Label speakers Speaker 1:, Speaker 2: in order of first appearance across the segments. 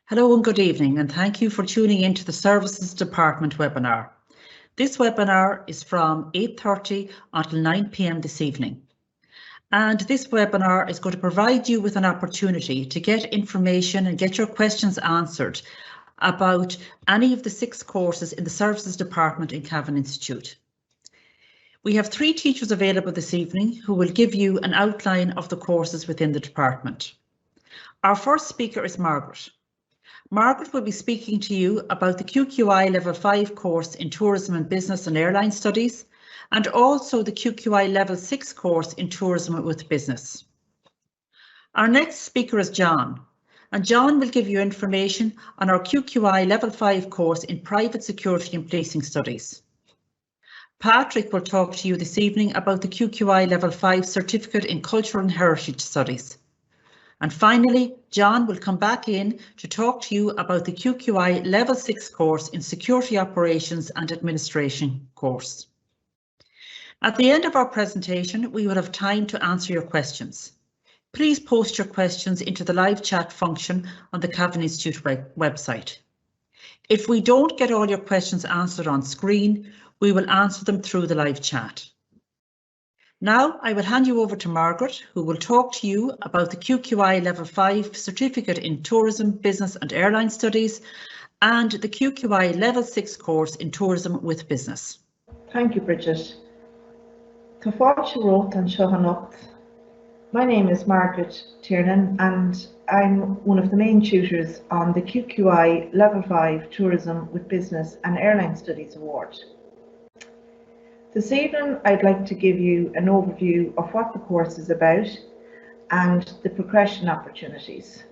Speaker 1: Hello and good evening, and thank you for tuning in to the Services Department webinar. This webinar is from 8:30 until 9 p.m. this evening. And this webinar is going to provide you with an opportunity to get information and get your questions answered about any of the 6 courses in the Services Department in Cavan Institute. We have 3 teachers available this evening who will give you an outline of the courses within the department. Our first speaker is Margaret. Margaret will be speaking to you about the QQI Level 5 course in Tourism and Business and Airline Studies, and also the QQI Level 6 course in Tourism with Business. Our next speaker is John, and John will give you information on our QQI Level 5 course in Private Security and Policing Studies. Patrick will talk to you this evening about the QQI Level 5 Certificate in Cultural and Heritage Studies. And finally, John will come back in to talk to you about the QQI Level 6 course in Security Operations and Administration course. At the end of our presentation, we will have time to answer your questions. Please post your questions into the live chat function on the Cavan Institute website. If we don't get all your questions answered on screen, we will answer them through the live chat. Now I will hand you over to Margaret, who will talk to you about the QQI Level 5 Certificate in Tourism, Business and Airline Studies and the QQI Level 6 course in Tourism with Business.
Speaker 2: Thank you, Bridget. Tá fáilte wrote an Shohanocht. My name is Margaret Tiernan and I'm one of the main tutors on the QQI Level 5 Tourism with Business and Airline Studies Award. This evening, I'd like to give you an overview of what the course is about and the progression opportunities.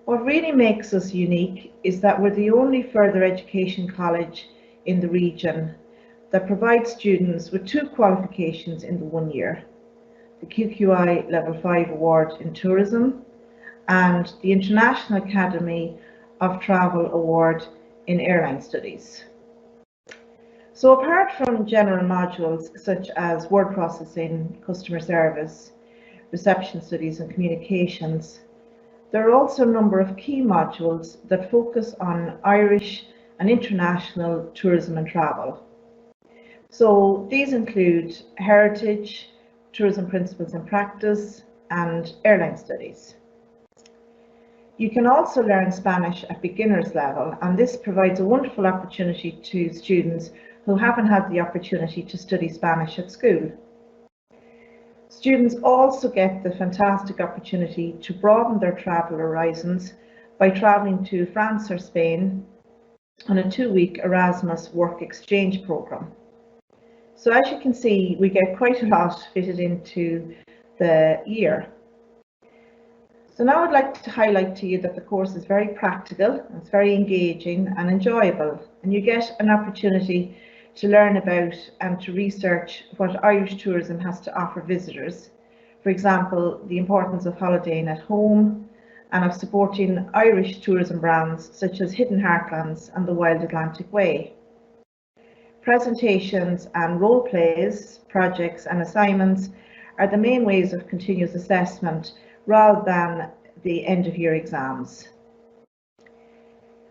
Speaker 2: What really makes us unique is that we're the only further education college in the region that provides students with 2 qualifications in the 1 year, the QQI Level 5 Award in Tourism and the International Academy of Travel Award in Airline Studies. So apart from general modules such as word processing, customer service, reception studies and communications, there are also a number of key modules that focus on Irish and international tourism and travel. So these include heritage, tourism principles and practice, and airline studies. You can also learn Spanish at beginner's level, and this provides a wonderful opportunity to students who haven't had the opportunity to study Spanish at school. Students also get the fantastic opportunity to broaden their travel horizons by travelling to France or Spain on a 2-week Erasmus work exchange programme. So as you can see, we get quite a lot fitted into the year. So now I'd like to highlight to you that the course is very practical, it's very engaging and enjoyable, and you get an opportunity to learn about and to research what Irish tourism has to offer visitors. For example, the importance of holidaying at home and of supporting Irish tourism brands such as Hidden Heartlands and the Wild Atlantic Way. Presentations and role plays, projects and assignments are the main ways of continuous assessment rather than the end of year exams.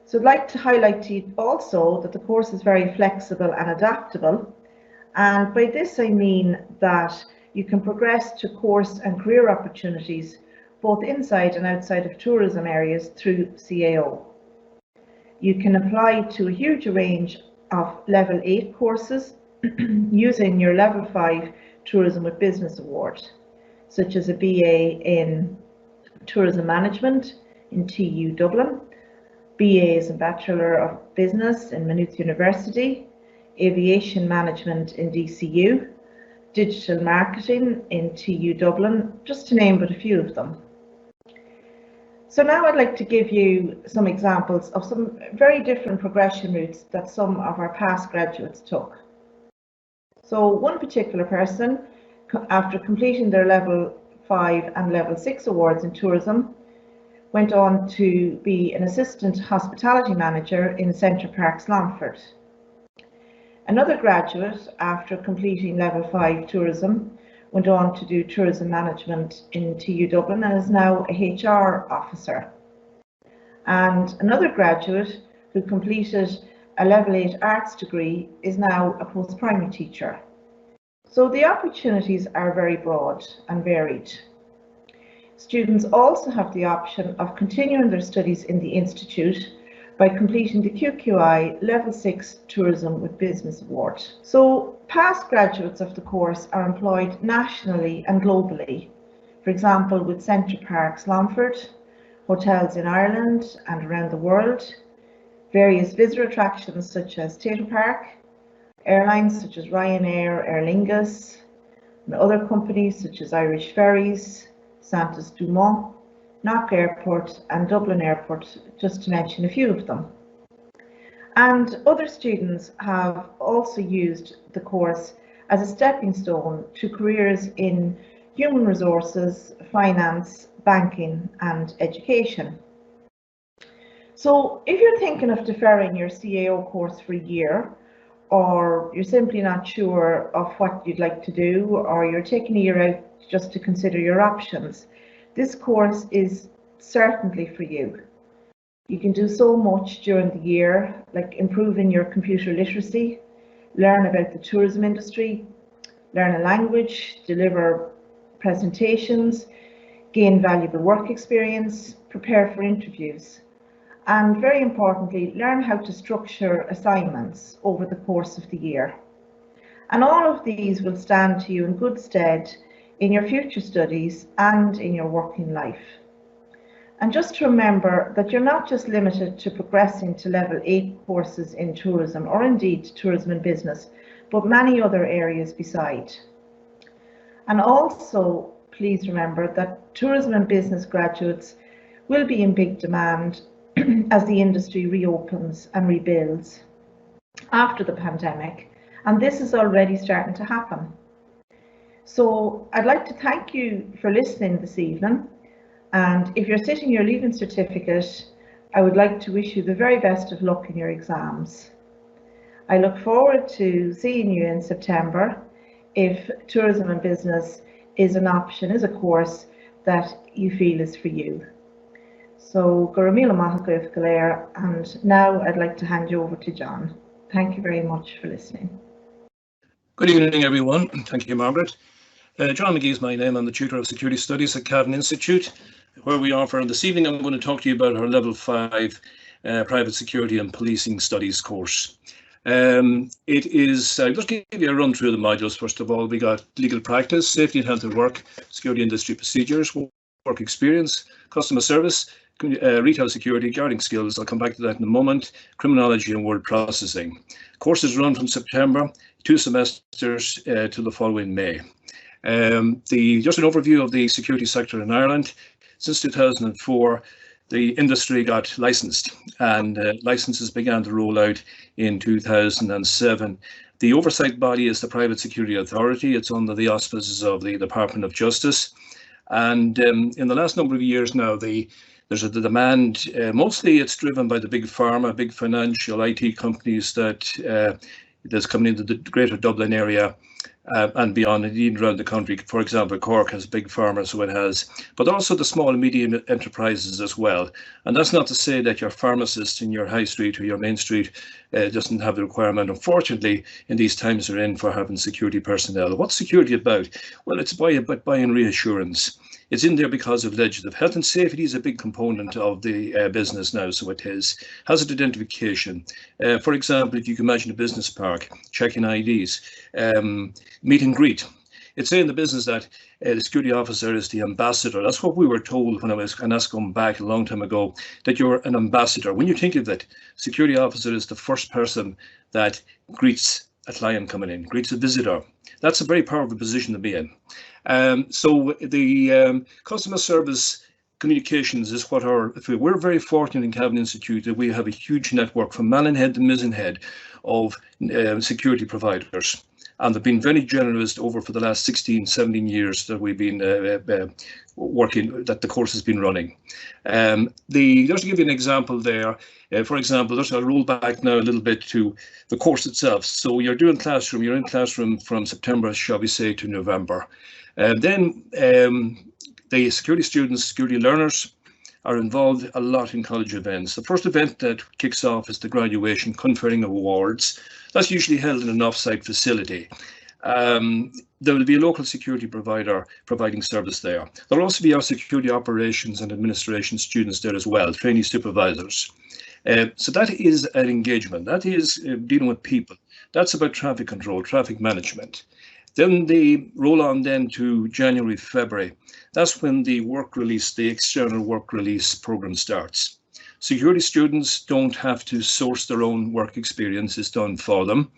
Speaker 2: So I'd like to highlight to you also that the course is very flexible and adaptable, and by this I mean that you can progress to course and career opportunities both inside and outside of tourism areas through CAO. You can apply to a huge range of Level 8 courses using your Level 5 Tourism with Business Award, such as a BA in Tourism Management in TU Dublin, BAs and Bachelor of Business in Maynooth University, Aviation Management in DCU, Digital Marketing in TU Dublin, just to name but a few of them. So now I'd like to give you some examples of some very different progression routes that some of our past graduates took. So one particular person, after completing their Level 5 and Level 6 awards in tourism, went on to be an assistant hospitality manager in Centre Parcs Longford. Another graduate, after completing Level 5 tourism, went on to do tourism management in TU Dublin and is now a HR officer. And another graduate who completed a level 8 arts degree is now a post-primary teacher. So the opportunities are very broad and varied. Students also have the option of continuing their studies in the Institute by completing the QQI Level 6 Tourism with Business Award. So past graduates of the course are employed nationally and globally, for example with Centre Parks Longford, hotels in Ireland and around the world, various visitor attractions such as Theatre Park, airlines such as Ryanair, Aer Lingus, and other companies such as Irish Ferries, Santos Dumont, Knock Airport and Dublin Airport, just to mention a few of them. And other students have also used the course as a stepping stone to careers in human resources, finance, banking and education. So if you're thinking of deferring your CAO course for a year, or you're simply not sure of what you'd like to do, or you're taking a year out just to consider your options, this course is certainly for you. You can do so much during the year, like improving your computer literacy, learn about the tourism industry, learn a language, deliver presentations, gain valuable work experience, prepare for interviews, and very importantly, learn how to structure assignments over the course of the year. And all of these will stand to you in good stead in your future studies and in your working life. And just to remember that you're not just limited to progressing to level 8 courses in tourism, or indeed tourism and business, but many other areas beside. And also, please remember that tourism and business graduates will be in big demand as the industry reopens and rebuilds after the pandemic, and this is already starting to happen. So I'd like to thank you for listening this evening, and if you're sitting your Leaving Certificate, I would like to wish you the very best of luck in your exams. I look forward to seeing you in September if tourism and business is an option, is a course that you feel is for you. So, Goramila Mahagav Galera, and now I'd like to hand you over to John. Thank you very much for listening.
Speaker 3: Good evening, everyone. Thank you, Margaret. John McGee is my name. I'm the Tutor of Security Studies at Cavan Institute, where we offer, this evening I'm going to talk to you about our Level 5 Private Security and Policing Studies course. It is, I'll just give you a run through the modules. First of all, we got legal practice, safety and health at work, security industry procedures, work experience, customer service, retail security, guarding skills, I'll come back to that in a moment, criminology and word processing. Courses run from September, 2 semesters till the following May. Just an overview of the security sector in Ireland. Since 2004, the industry got licensed, and licenses began to roll out in 2007. The oversight body is the Private Security Authority. It's under the auspices of the Department of Justice. And in the last number of years now, there's a demand, mostly it's driven by the big pharma, big financial IT companies that's coming into the greater Dublin area and beyond, indeed around the country. For example, Cork has big pharma, so it has, but also the small and medium enterprises as well. And that's not to say that your pharmacist in your high street or your main street doesn't have the requirement, unfortunately, in these times we're in, for having security personnel. What's security about? Well, it's about buying reassurance. It's in there because of legislative. Health and safety is a big component of the business now, so it is. Hazard identification. For example, if you can imagine a business park, checking IDs, meet and greet. It's saying in the business that the security officer is the ambassador. That's what we were told when I was, and that's going back a long time ago, that you're an ambassador. When you think of it, security officer is the first person that greets a client coming in, greets a visitor. That's a very powerful position to be in. So the customer service communications is what we're very fortunate in Cavan Institute that we have a huge network from Mallinhead to Mizenhead of security providers. And they've been very generous for the last 16, 17 years that we've been working, that the course has been running. Just to give you an example there, for example, I'll roll back now a little bit to the course itself. So you're in classroom from September, shall we say, to November. Then the security students, security learners, are involved a lot in college events. The first event that kicks off is the graduation conferring of awards. That's usually held in an off-site facility. There will be a local security provider providing service there. There will also be our security operations and administration students there as well, trainee supervisors. So that is an engagement. That is dealing with people. That's about traffic control, traffic management. Then they roll on then to January, February. That's when the work release, the external work release program starts. Security students don't have to source their own work experience. It's done for them.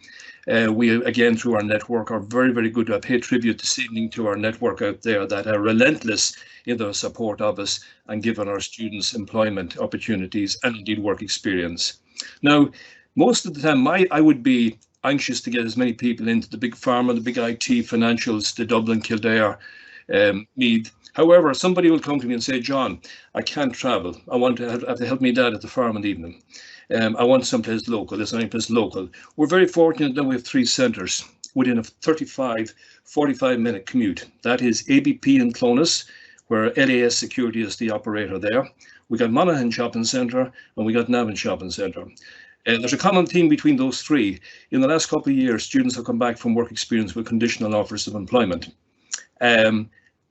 Speaker 3: We, again, through our network, are very, very good. I pay tribute this evening to our network out there that are relentless in their support of us and giving our students employment opportunities and indeed work experience. Now, most of the time, I would be anxious to get as many people into the big pharma, the big IT, financials, the Dublin, Kildare, Meath. However, somebody will come to me and say, John, I can't travel. I want to have to help me dad at the farm in the evening. I want someplace local. There's any place local. We're very fortunate that we have 3 centres within a 35, 45-minute commute. That is ABP in Clonus, where LAS Security is the operator there. We got Monaghan Shopping Centre and we got Navan Shopping Centre. There's a common theme between those 3. In the last couple of years, students have come back from work experience with conditional offers of employment.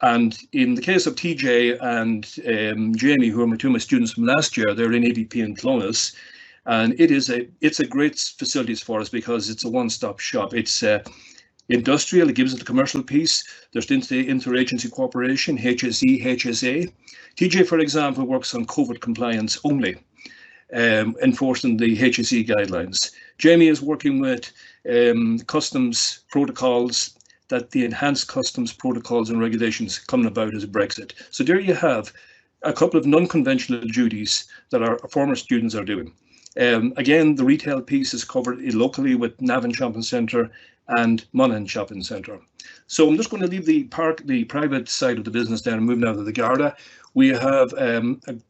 Speaker 3: And in the case of TJ and Jamie, who are 2 of my students from last year, they're in ABP in Clonus. And it's a great facilities for us because it's a one-stop shop. It's industrial, it gives it a commercial piece. There's interagency cooperation, HSE, HSA. TJ, for example, works on COVID compliance only, enforcing the HSE guidelines. Jamie is working with customs protocols, that the enhanced customs protocols and regulations coming about as Brexit. So there you have a couple of non-conventional duties that our former students are doing. Again, the retail piece is covered locally with Navan Shopping Centre and Monaghan Shopping Centre. So I'm just going to leave the private side of the business there and move now to the Garda. We have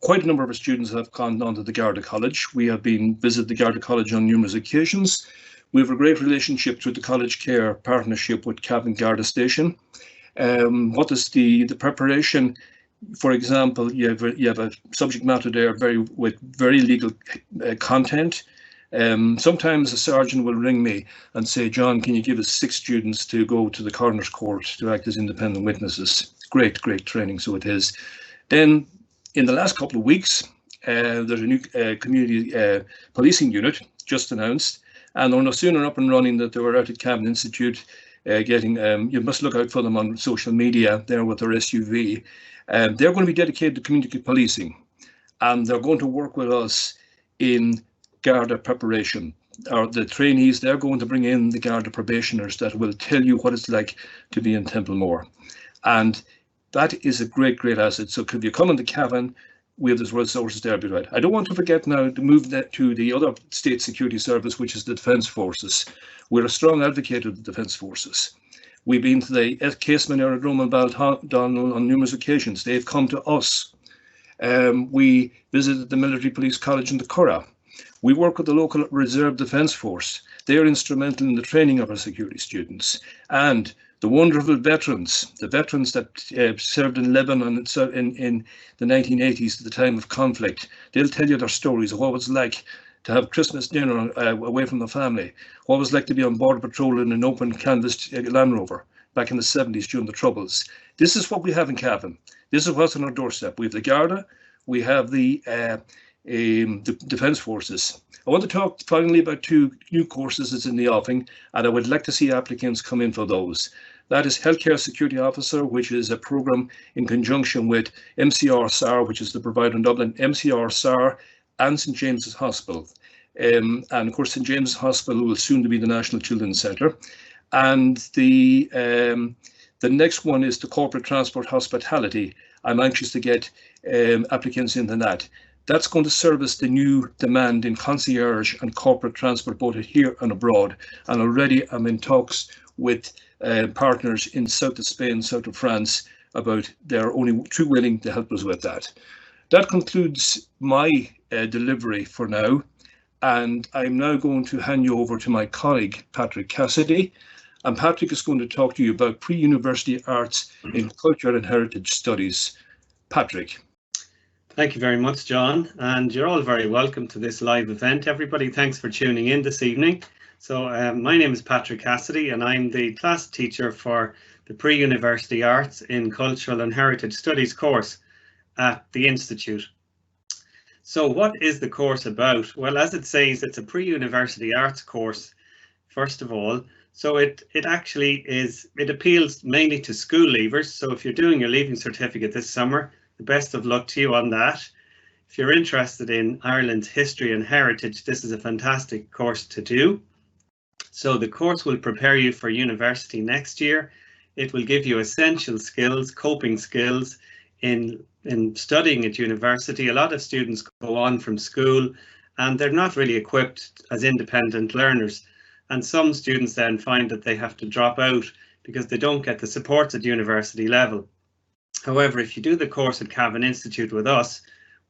Speaker 3: quite a number of our students have gone on to the Garda College. We have been visited the Garda College on numerous occasions. We have a great relationship through the College Care partnership with Cavan Garda Station. What is the preparation? For example, you have a subject matter there with very legal content. Sometimes a sergeant will ring me and say, John, can you give us 6 students to go to the coroner's court to act as independent witnesses? Great training, so it is. Then in the last couple of weeks, there's a new community policing unit just announced, and they're no sooner up and running that they were out at Cavan Institute you must look out for them on social media there with their SUV. They're going to be dedicated to community policing, and they're going to work with us in Garda preparation. Or the trainees, they're going to bring in the Garda probationers that will tell you what it's like to be in Templemore. And that is a great asset. So if you come into Cavan, we have those resources there. Right. I don't want to forget now to move that to the other state security service, which is the Defence Forces. We're a strong advocate of the Defence Forces. We've been to the Caseman Aerodrome in Baldonnel on numerous occasions. They've come to us. We visited the Military Police College in the Curragh. We work with the local Reserve Defence Force. They are instrumental in the training of our security students. And the wonderful veterans, the veterans that served in Lebanon in the 1980s at the time of conflict, they'll tell you their stories of what it was like to have Christmas dinner away from the family, what it was like to be on border patrol in an open canvas Land Rover back in the 70s during the Troubles. This is what we have in Cavan. This is what's on our doorstep. We have the Garda, we have the Defence Forces. I want to talk finally about 2 new courses that's in the offing, and I would like to see applicants come in for those. That is Healthcare Security Officer, which is a programme in conjunction with MCR SAR, which is the provider in Dublin, MCR SAR and St James's Hospital. And of course, St James's Hospital will soon to be the National Children's Centre. And the next one is the Corporate Transport Hospitality. I'm anxious to get applicants into that. That's going to service the new demand in concierge and corporate transport, both here and abroad. And already I'm in talks with partners in south of Spain, south of France, about they're only too willing to help us with that. That concludes my delivery for now. And I'm now going to hand you over to my colleague, Patrick Cassidy. And Patrick is going to talk to you about pre-university arts in culture and heritage studies. Patrick.
Speaker 4: Thank you very much, John, and you're all very welcome to this live event. Everybody, thanks for tuning in this evening. So my name is Patrick Cassidy and I'm the class teacher for the Pre-University Arts in Cultural and Heritage Studies course at the Institute. So what is the course about? Well, as it says, it's a pre-university arts course, first of all. So it appeals mainly to school leavers. So if you're doing your leaving certificate this summer, the best of luck to you on that. If you're interested in Ireland's history and heritage, this is a fantastic course to do. So the course will prepare you for university next year. It will give you essential skills, coping skills in studying at university. A lot of students go on from school and they're not really equipped as independent learners. And some students then find that they have to drop out because they don't get the supports at university level. However, if you do the course at Cavan Institute with us,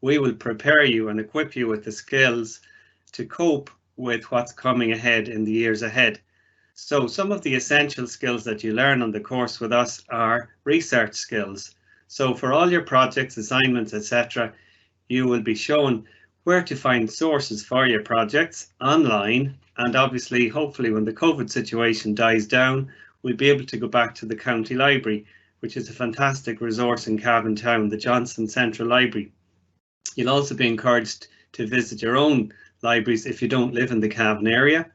Speaker 4: we will prepare you and equip you with the skills to cope with what's coming ahead in the years ahead. So some of the essential skills that you learn on the course with us are research skills. So for all your projects, assignments, etc., you will be shown where to find sources for your projects online. And obviously, hopefully, when the COVID situation dies down, we'll be able to go back to the county library, which is a fantastic resource in Cavan Town, the Johnson Central Library. You'll also be encouraged to visit your own libraries if you don't live in the Cavan area.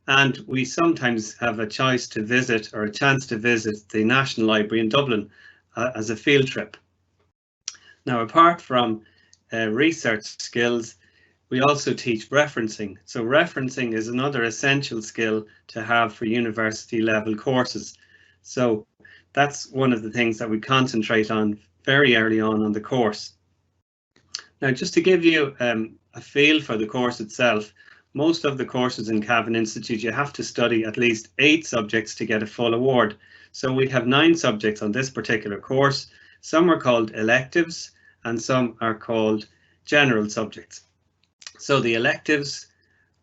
Speaker 4: And we sometimes have a choice to visit or a chance to visit the National Library in Dublin as a field trip. Now, apart from research skills, we also teach referencing. So referencing is another essential skill to have for university level courses. So that's one of the things that we concentrate on very early on the course. Now, just to give you a feel for the course itself, most of the courses in Cavan Institute, you have to study at least 8 subjects to get a full award. So we have 9 subjects on this particular course. Some are called electives and some are called general subjects. So the electives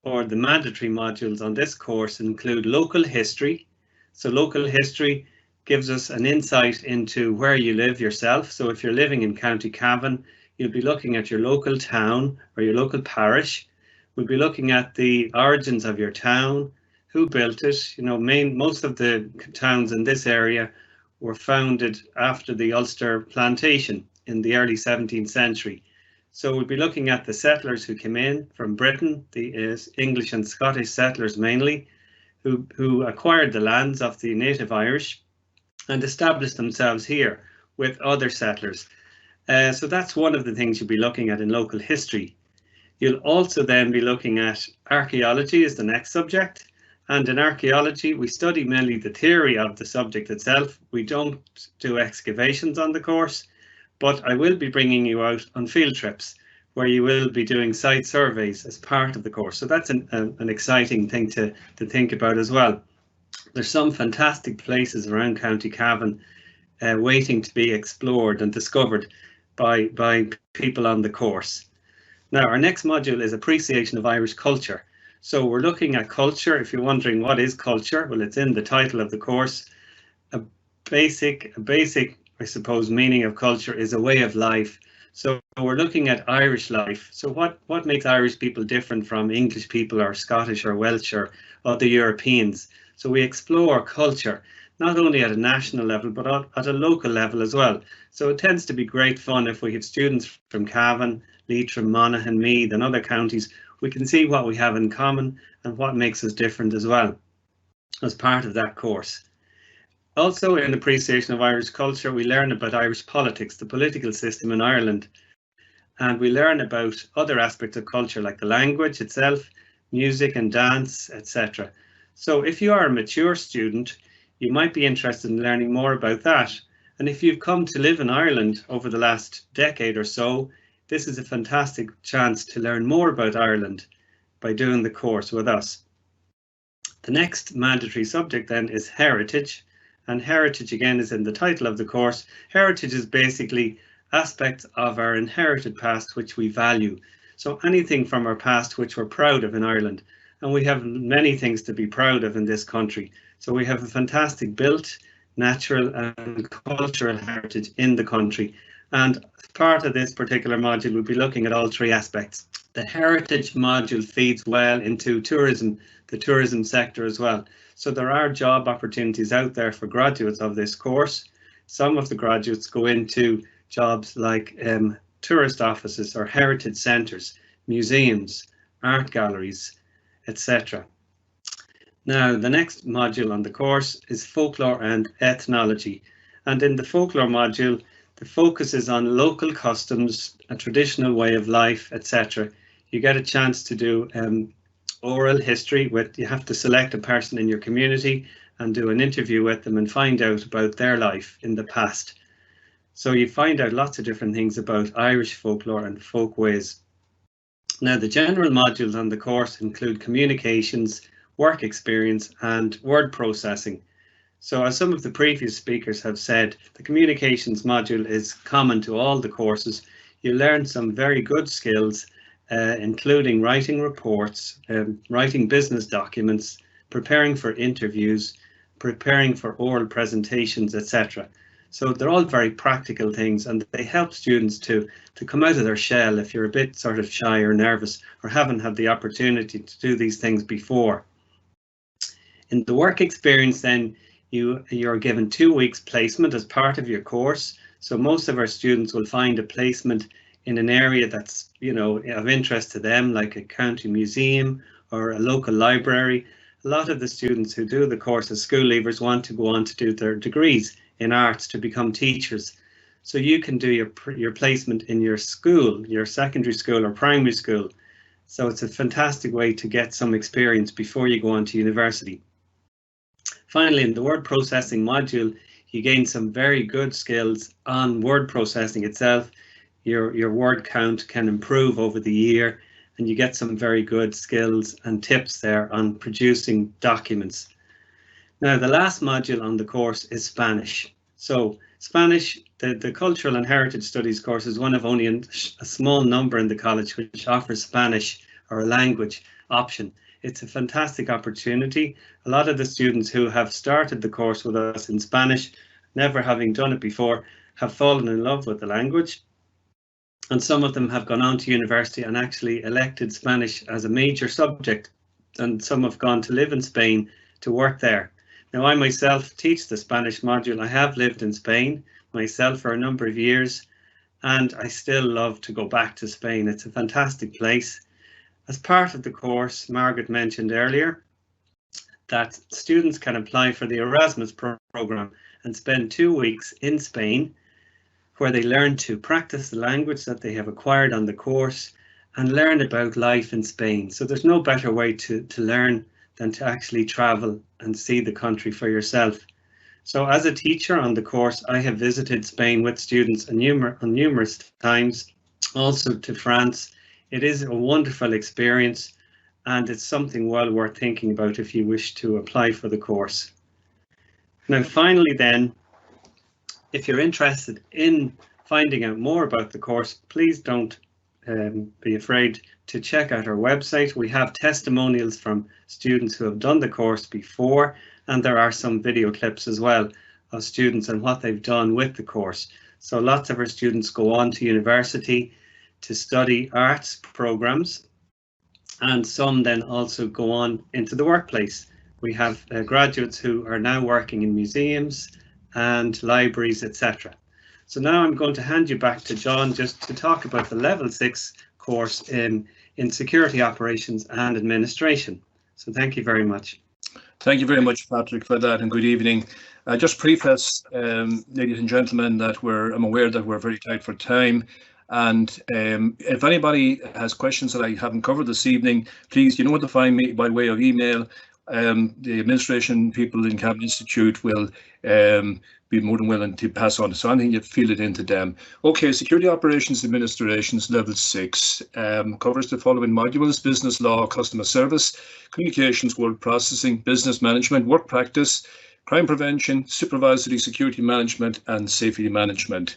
Speaker 4: or the mandatory modules on this course include local history. So local history gives us an insight into where you live yourself. So if you're living in County Cavan, you'll be looking at your local town or your local parish. We'll be looking at the origins of your town, who built it. You know, most of the towns in this area were founded after the Ulster plantation in the early 17th century. So we'll be looking at the settlers who came in from Britain, the English and Scottish settlers mainly, who acquired the lands of the native Irish and established themselves here with other settlers. So that's one of the things you'll be looking at in local history. You'll also then be looking at archaeology as the next subject. And in archaeology, we study mainly the theory of the subject itself. We don't do excavations on the course, but I will be bringing you out on field trips where you will be doing site surveys as part of the course. So that's an exciting thing to think about as well. There's some fantastic places around County Cavan waiting to be explored and discovered by people on the course. Now, our next module is appreciation of Irish culture. So we're looking at culture. If you're wondering what is culture, well, it's in the title of the course. A basic, I suppose, meaning of culture is a way of life. So we're looking at Irish life. So what makes Irish people different from English people or Scottish or Welsh or other Europeans? So we explore culture, not only at a national level, but at a local level as well. So it tends to be great fun if we have students from Cavan, Leitrim, Monaghan, Meath and other counties. We can see what we have in common and what makes us different as well as part of that course. Also, in appreciation of Irish culture, we learn about Irish politics, the political system in Ireland, and we learn about other aspects of culture like the language itself, music and dance, etc. So if you are a mature student, you might be interested in learning more about that. And if you've come to live in Ireland over the last decade or so, this is a fantastic chance to learn more about Ireland by doing the course with us. The next mandatory subject then is heritage, and heritage again is in the title of the course. Heritage is basically aspects of our inherited past which we value. So anything from our past which we're proud of in Ireland, and we have many things to be proud of in this country. So we have a fantastic built, natural and cultural heritage in the country. And as part of this particular module, we'll be looking at all three aspects. The heritage module feeds well into tourism, the tourism sector as well. So there are job opportunities out there for graduates of this course. Some of the graduates go into jobs like tourist offices or heritage centres, museums, art galleries, etc. Now, the next module on the course is folklore and ethnology. And in the folklore module, the focus is on local customs, a traditional way of life, etc. You get a chance to do oral history with, you have to select a person in your community and do an interview with them and find out about their life in the past. So you find out lots of different things about Irish folklore and folk ways. Now, the general modules on the course include communications, work experience and word processing. So as some of the previous speakers have said, the communications module is common to all the courses. You learn some very good skills, including writing reports, writing business documents, preparing for interviews, preparing for oral presentations, etc. So they're all very practical things, and they help students to come out of their shell if you're a bit sort of shy or nervous or haven't had the opportunity to do these things before. In the work experience, then, you're given 2 weeks placement as part of your course. So most of our students will find a placement in an area that's, you know, of interest to them, like a county museum or a local library. A lot of the students who do the course as school leavers want to go on to do their degrees in arts to become teachers. So you can do your placement in your school, your secondary school or primary school. So it's a fantastic way to get some experience before you go on to university. Finally, in the word processing module, you gain some very good skills on word processing itself. Your word count can improve over the year, and you get some very good skills and tips there on producing documents. Now, the last module on the course is Spanish. So Spanish, the Cultural and Heritage Studies course, is one of only a small number in the college which offers Spanish or a language option. It's a fantastic opportunity. A lot of the students who have started the course with us in Spanish, never having done it before, have fallen in love with the language. And some of them have gone on to university and actually elected Spanish as a major subject. And some have gone to live in Spain to work there. Now, I myself teach the Spanish module. I have lived in Spain myself for a number of years, and I still love to go back to Spain. It's a fantastic place. As part of the course, Margaret mentioned earlier that students can apply for the Erasmus program and spend 2 weeks in Spain, where they learn to practice the language that they have acquired on the course and learn about life in Spain. So there's no better way to learn than to actually travel and see the country for yourself. So as a teacher on the course, I have visited Spain with students on numerous times, also to France. It is a wonderful experience, and it's something well worth thinking about if you wish to apply for the course. Now, finally then, if you're interested in finding out more about the course, please don't be afraid to check out our website. We have testimonials from students who have done the course before, and there are some video clips as well of students and what they've done with the course. So lots of our students go on to university to study arts programs, and some then also go on into the workplace. We have graduates who are now working in museums and libraries, etc. So now I'm going to hand you back to John just to talk about the level 6 course in security operations and administration. So thank you very much.
Speaker 3: Thank you very much, Patrick, for that, and good evening. Just preface, ladies and gentlemen, that I'm aware that we're very tight for time. And if anybody has questions that I haven't covered this evening, please, you know where to find me by way of email. The administration people in Cavan Institute will be more than willing to pass on. So anything you feel it into them. Okay, Security Operations Administrations Level 6 covers the following modules: business law, customer service, communications, word processing, business management, work practice, crime prevention, supervisory security management, and safety management.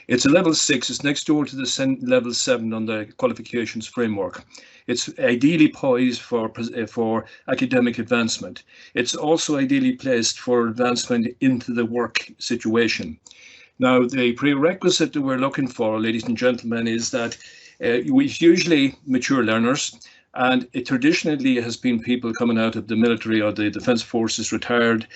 Speaker 3: It's a level 6. It's next door to the level 7 on the qualifications framework. It's ideally poised for academic advancement. It's also ideally placed for advancement into the work situation. Now, the prerequisite that we're looking for, ladies and gentlemen, is that we've usually mature learners, and it traditionally has been people coming out of the military or the Defence Forces, retired,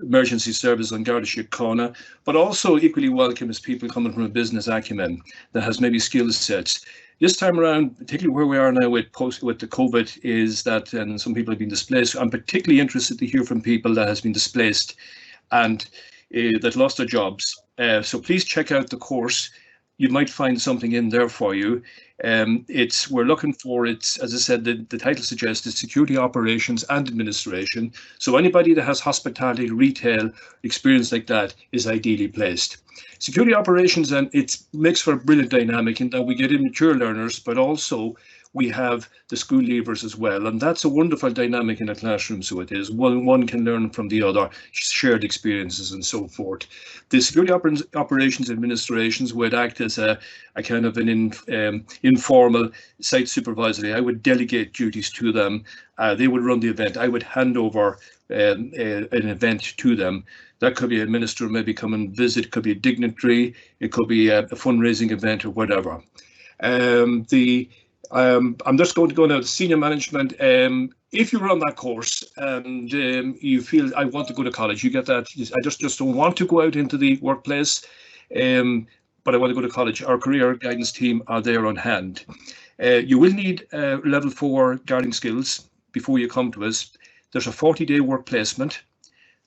Speaker 3: emergency service on Garda Síochána, but also equally welcome is people coming from a business acumen that has maybe skill sets. This time around, particularly where we are now with the COVID, is that, and some people have been displaced. I'm particularly interested to hear from people that has been displaced and that lost their jobs. So please check out the course. You might find something in there for you. We're looking for, as I said, the title suggests, is Security Operations and Administration. So anybody that has hospitality, retail experience like that is ideally placed. Security Operations, and it makes for a brilliant dynamic in that we get immature learners, but also we have the school leavers as well, and that's a wonderful dynamic in a classroom. So it is one can learn from the other, shared experiences and so forth. The Security Operations Administrations would act as a kind of an informal site supervisory. I would delegate duties to them. They would run the event. I would hand over an event to them. That could be a minister maybe come and visit, could be a dignitary, it could be a fundraising event or whatever. I'm just going to go now to senior management. If you run that course and you feel I want to go to college, you get that. I just don't want to go out into the workplace, but I want to go to college. Our career guidance team are there on hand. You will need level 4 guarding skills before you come to us. There's a 40-day work placement,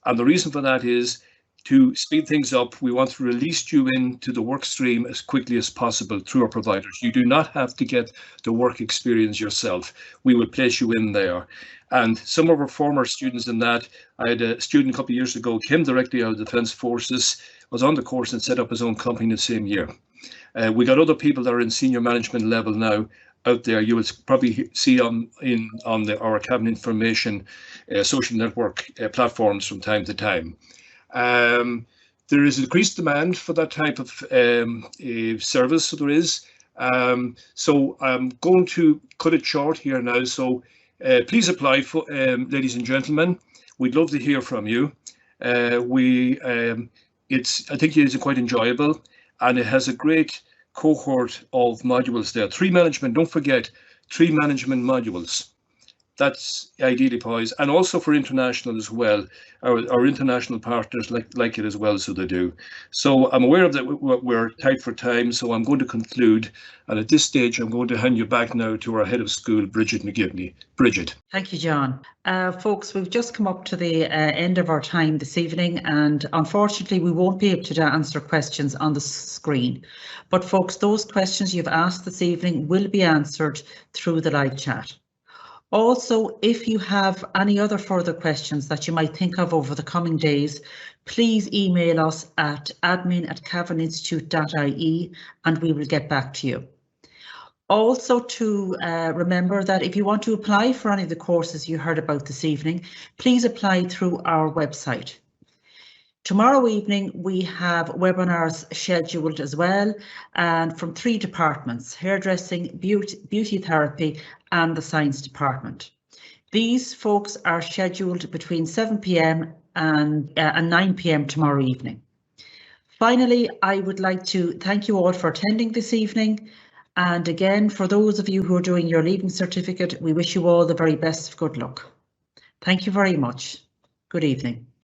Speaker 3: and the reason for that is to speed things up. We want to release you into the work stream as quickly as possible through our providers. You do not have to get the work experience yourself. We will place you in there. And some of our former students in that, I had a student a couple of years ago, came directly out of the Defence Forces, was on the course and set up his own company in the same year. We got other people that are in senior management level now out there. You will probably see on our Cavan information social network platforms from time to time. There is increased demand for that type of service, so there is. So I'm going to cut it short here now. So please apply, for ladies and gentlemen. We'd love to hear from you. I think it is quite enjoyable, and it has a great cohort of modules there. 3 management, don't forget, 3 management modules. That's ideally poised, and also for international as well. Our international partners like it as well, so they do. So I'm aware of that we're tight for time, so I'm going to conclude. And at this stage, I'm going to hand you back now to our head of school, Bridget McGibney. Bridget.
Speaker 1: Thank you, John. Folks, we've just come up to the end of our time this evening, and unfortunately we won't be able to answer questions on the screen. But folks, those questions you've asked this evening will be answered through the live chat. Also, if you have any other further questions that you might think of over the coming days, please email us at admin@cavaninstitute.ie and we will get back to you. Also, to remember that if you want to apply for any of the courses you heard about this evening, please apply through our website. Tomorrow evening we have webinars scheduled as well, and from 3 departments: hairdressing, beauty therapy and the science department. These folks are scheduled between 7 p.m. and 9 p.m. tomorrow evening. Finally, I would like to thank you all for attending this evening, and again, for those of you who are doing your leaving certificate, we wish you all the very best of good luck. Thank you very much. Good evening.